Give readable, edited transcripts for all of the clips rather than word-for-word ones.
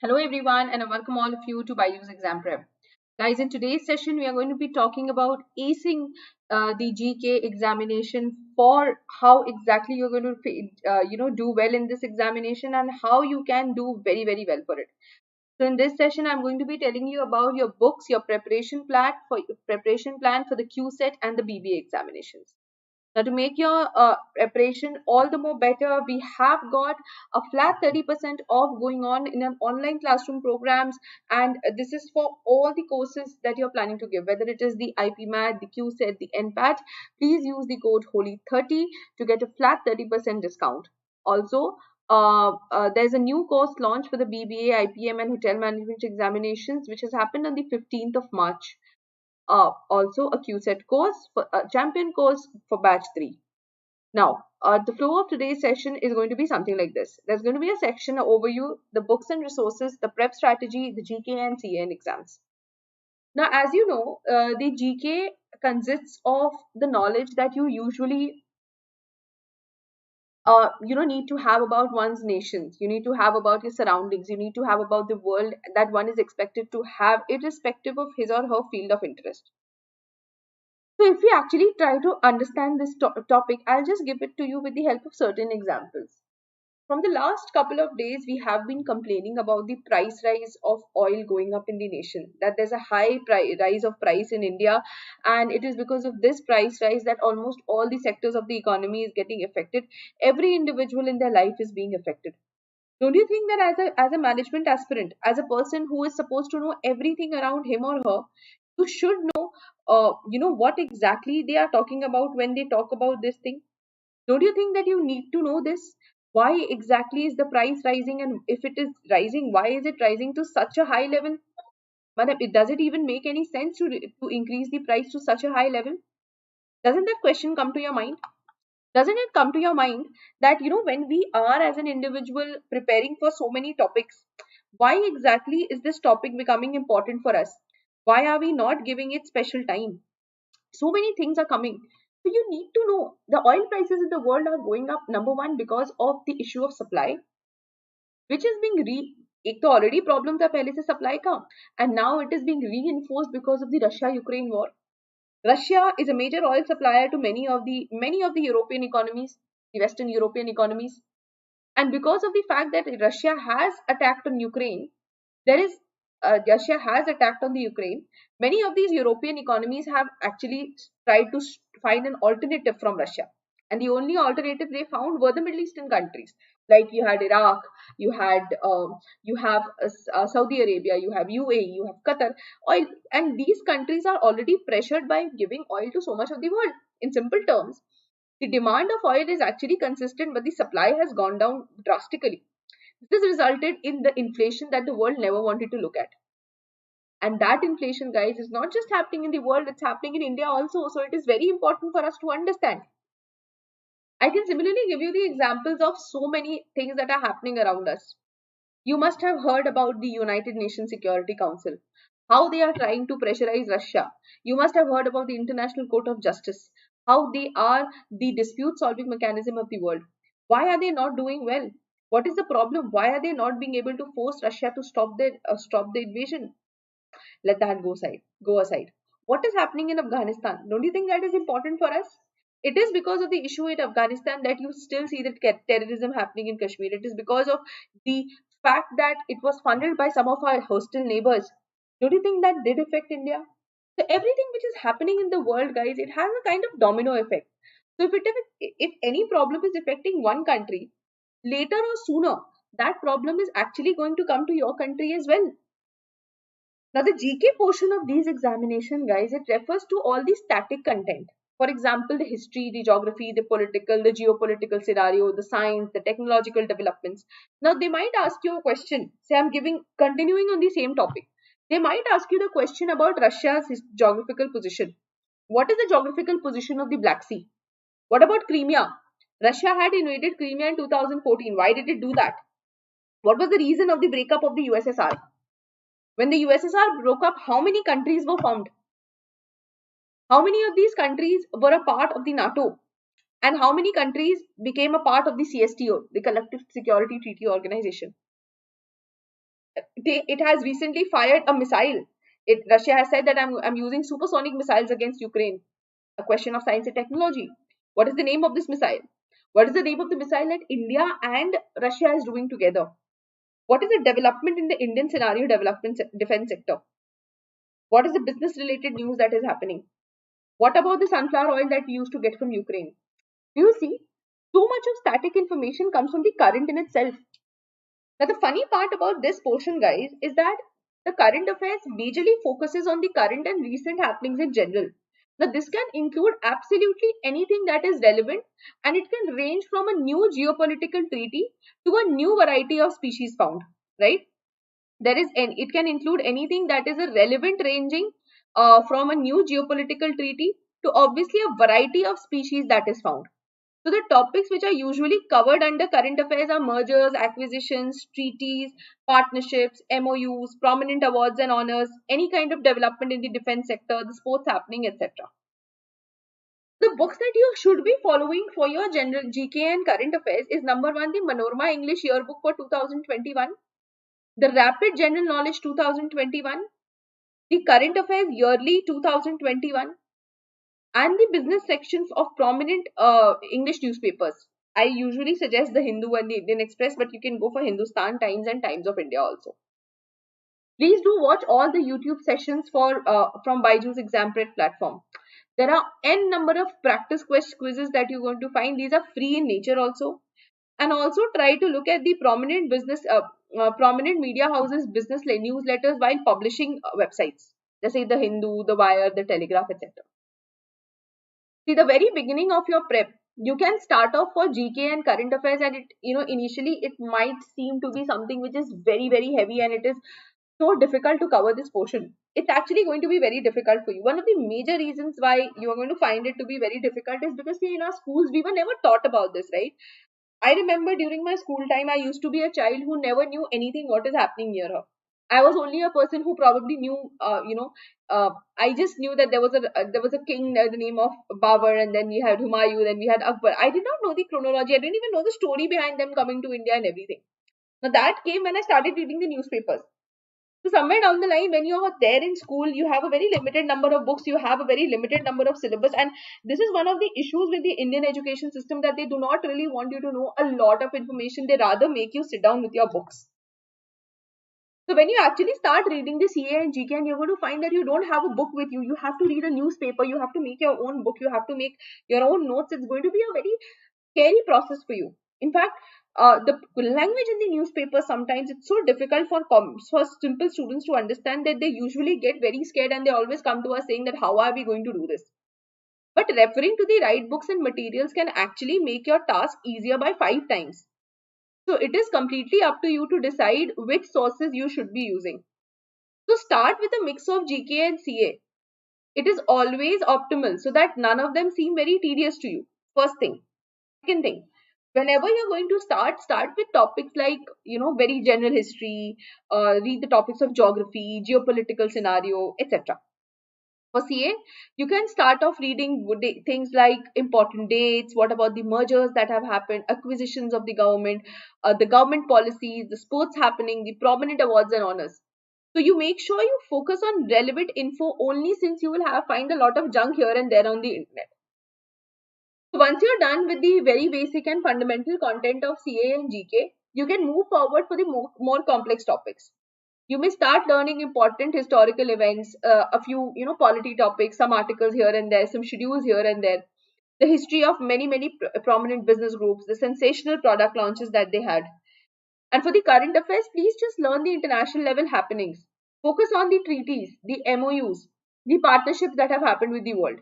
Hello everyone and welcome all of you to BYJU'S Exam Prep. Guys, in today's session we are going to be talking about acing the GK examination, for how exactly you're going to do well in this examination and how you can do very well for it. So in this session I'm going to be telling you about your books, your preparation plan for the CUET and the BBA examinations. Now, to make your preparation all the more better, we have got a flat 30% off going on in an online classroom programs, and this is for all the courses that you're planning to give, whether it is the IP Math, the CUET, the NPAT. Please use the code HOLY30 to get a flat 30% discount. Also, there's a new course launch for the BBA, IPM, and Hotel Management examinations, which has happened on the 15th of March. Also a CUET course, for a champion course for batch 3. Now, the flow of today's session is going to be something like this. There's going to be a section overview, the books and resources, the prep strategy, the GK and CAN exams. Now, as you know, the GK consists of the knowledge that you usually need to have about one's nations. You need to have about your surroundings. You need to have about the world that one is expected to have, irrespective of his or her field of interest. So if we actually try to understand this topic, I'll just give it to you with the help of certain examples. From the last couple of days, we have been complaining about the price rise of oil going up in the nation, that there's a high rise of price in India, and it is because of this price rise that almost all the sectors of the economy is getting affected. Every individual in their life is being affected. Don't you think that as a management aspirant, as a person who is supposed to know everything around him or her, you should know what exactly they are talking about when they talk about this thing? Don't you think that you need to know this? Why exactly is the price rising, and if it is rising, why is it rising to such a high level? But does it even make any sense to increase the price to such a high level? Doesn't that question come to your mind? Doesn't it come to your mind that when we are as an individual preparing for so many topics, why exactly is this topic becoming important for us? Why are we not giving it special time? So many things are coming. So you need to know the oil prices in the world are going up, number one, because of the issue of supply, which is being एक तो already problem था पहले से supply का, and now it is being reinforced because of the Russia-Ukraine war. Russia is a major oil supplier to many of the European economies, the Western European economies, and because of the fact that Russia has attacked on Ukraine, there is Russia has attacked on the Ukraine. Many of these European economies have actually tried to find an alternative from Russia, and the only alternative they found were the Middle Eastern countries. Like you had Iraq, you have Saudi Arabia, you have UAE, you have Qatar. Oil, and these countries are already pressured by giving oil to so much of the world. In simple terms, the demand of oil is actually consistent, but the supply has gone down drastically. This resulted in the inflation that the world never wanted to look at. And that inflation, guys, is not just happening in the world, it's happening in India also. So it is very important for us to understand. I can similarly give you the examples of so many things that are happening around us. You must have heard about the United Nations Security Council, how they are trying to pressurize Russia. You must have heard about the International Court of Justice, how they are the dispute solving mechanism of the world. Why are they not doing well? What is the problem? Why are they not being able to force Russia to stop the invasion? Let that go aside. What is happening in Afghanistan? Don't you think that is important for us? It is because of the issue in Afghanistan that you still see that terrorism happening in Kashmir. It is because of the fact that it was funded by some of our hostile neighbors. Don't you think that did affect India? So everything which is happening in the world, guys, it has a kind of domino effect. So if any problem is affecting one country, later or sooner, that problem is actually going to come to your country as well. Now, the GK portion of these examination, guys, it refers to all the static content. For example, the history, the geography, the political, the geopolitical scenario, the science, the technological developments. Now, they might ask you a question. Say, continuing on the same topic. They might ask you the question about Russia's geographical position. What is the geographical position of the Black Sea? What about Crimea? Russia had invaded Crimea in 2014. Why did it do that? What was the reason of the breakup of the USSR? When the USSR broke up, how many countries were formed? How many of these countries were a part of the NATO? And how many countries became a part of the CSTO, the Collective Security Treaty Organization? It has recently fired a missile. Russia has said that I'm using supersonic missiles against Ukraine. A question of science and technology. What is the name of this missile? What is the name of the missile that India and Russia is doing together? What is the development in the Indian scenario development defense sector? What is the business related news that is happening? What about the sunflower oil that we used to get from Ukraine? You see, so much of static information comes from the current in itself. Now, the funny part about this portion, guys, is that the current affairs majorly focuses on the current and recent happenings in general. Now, this can include absolutely anything that is relevant, and it can range from a new geopolitical treaty to a new variety of species found, right? It can include anything that is a relevant ranging from a new geopolitical treaty to obviously a variety of species that is found. So the topics which are usually covered under current affairs are mergers, acquisitions, treaties, partnerships, MOUs, prominent awards and honors, any kind of development in the defense sector, the sports happening, etc. The books that you should be following for your general GK and current affairs is number one, the Manorama English Yearbook for 2021, the Rapid General Knowledge 2021, the Current Affairs Yearly 2021, and the business sections of prominent English newspapers. I usually suggest the Hindu and the Indian Express, but you can go for Hindustan Times and Times of India also. Please do watch all the YouTube sessions from BYJU'S Exam Prep platform. There are n number of practice quizzes that you're going to find. These are free in nature also. And also try to look at the prominent media houses business newsletters while publishing websites. Let's say the Hindu, the Wire, the Telegraph, etc. See, the very beginning of your prep, you can start off for GK and current affairs, and initially it might seem to be something which is very, very heavy, and it is so difficult to cover this portion. It's actually going to be very difficult for you. One of the major reasons why you are going to find it to be very difficult is because, see, in our schools, we were never taught about this, right? I remember during my school time, I used to be a child who never knew anything what is happening near her. I was only a person who probably knew, I just knew that there was a king, the name of Babur, and then we had Humayun, then we had Akbar. I did not know the chronology. I didn't even know the story behind them coming to India and everything. Now that came when I started reading the newspapers. So somewhere down the line, when you are there in school, you have a very limited number of books, you have a very limited number of syllabus, and this is one of the issues with the Indian education system, that they do not really want you to know a lot of information. They rather make you sit down with your books. So when you actually start reading the CA and GK, and you're going to find that you don't have a book with you, you have to read a newspaper, you have to make your own book, you have to make your own notes. It's going to be a very scary process for you. In fact, the language in the newspaper, sometimes it's so difficult for simple students to understand that they usually get very scared, and they always come to us saying that how are we going to do this? But referring to the right books and materials can actually make your task easier by 5 times. So it is completely up to you to decide which sources you should be using. So start with a mix of GK and CA. It is always optimal so that none of them seem very tedious to you. First thing. Second thing, whenever you're going to start with topics like, very general history, read the topics of geography, geopolitical scenario, etc. For CA, you can start off reading things like important dates, what about the mergers that have happened, acquisitions of the government policies, the sports happening, the prominent awards and honors. So you make sure you focus on relevant info only, since you will find a lot of junk here and there on the internet. So once you're done with the very basic and fundamental content of CA and GK, you can move forward for the more complex topics. You may start learning important historical events, a few, polity topics, some articles here and there, some schedules here and there, the history of many prominent business groups, the sensational product launches that they had. And for the current affairs, please just learn the international level happenings. Focus on the treaties, the MOUs, the partnerships that have happened with the world.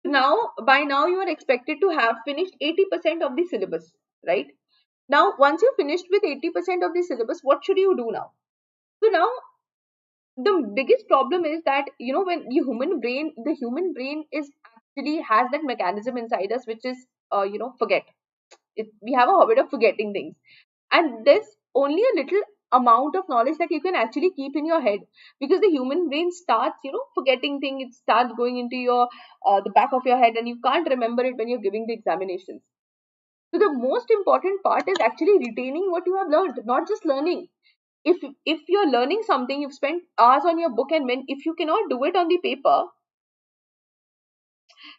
By now you are expected to have finished 80% of the syllabus, right? Now, once you're finished with 80% of the syllabus, what should you do now? So now, the biggest problem is that, when the human brain is actually has that mechanism inside us, which is, forget. We have a habit of forgetting things. And there's only a little amount of knowledge that you can actually keep in your head, because the human brain starts, forgetting things. It starts going into your the back of your head, and you can't remember it when you're giving the examinations. So the most important part is actually retaining what you have learned, not just learning. If you're learning something, you've spent hours on your book, and when if you cannot do it on the paper,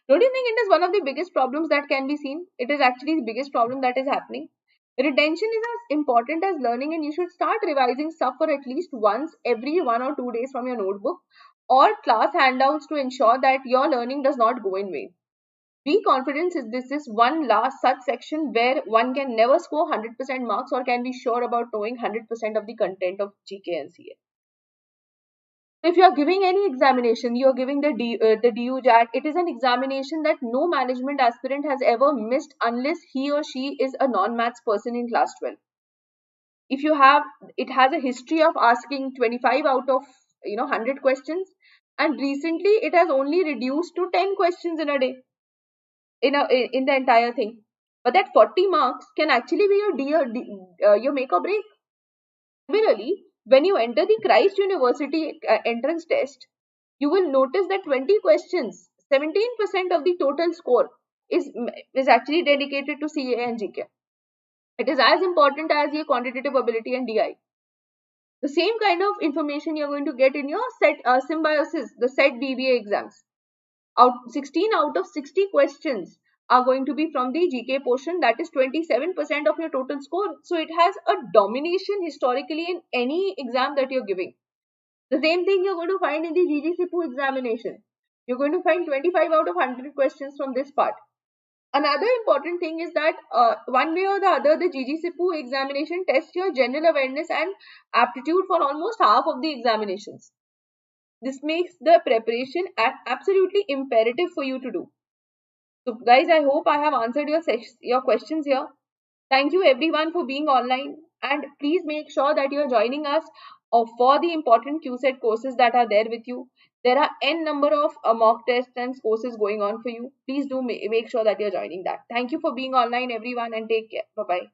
don't you think it is one of the biggest problems that can be seen? It is actually the biggest problem that is happening. Retention is as important as learning, and you should start revising stuff for at least once every 1 or 2 days from your notebook or class handouts to ensure that your learning does not go in vain. Be confident is this is one last such section where one can never score 100% marks or can be sure about knowing 100% of the content of GK and CA. If you are giving any examination, you are giving the DU-JAT, it is an examination that no management aspirant has ever missed unless he or she is a non-maths person in class 12. If you have, it has a history of asking 25 out of 100 questions, and recently it has only reduced to 10 questions in a day in the entire thing. But that 40 marks can actually be your make or break. Similarly, when you enter the Christ University entrance test, you will notice that 20 questions, 17% of the total score is actually dedicated to CA and GK. It is as important as your quantitative ability and DI. The same kind of information you're going to get in your symbiosis, the set BBA exams. 16 out of 60 questions are going to be from the GK portion, that is 27% of your total score. So it has a domination historically in any exam that you're giving. The same thing you're going to find in the GG-SIPU examination. You're going to find 25 out of 100 questions from this part. Another important thing is that one way or the other, the GG-SIPU examination tests your general awareness and aptitude for almost half of the examinations. This makes the preparation absolutely imperative for you to do. So guys, I hope I have answered your questions here. Thank you everyone for being online, and please make sure that you are joining us for the important CUET courses that are there with you. There are n number of mock tests and courses going on for you. Please do make sure that you're joining that. Thank you for being online everyone, and take care. Bye bye.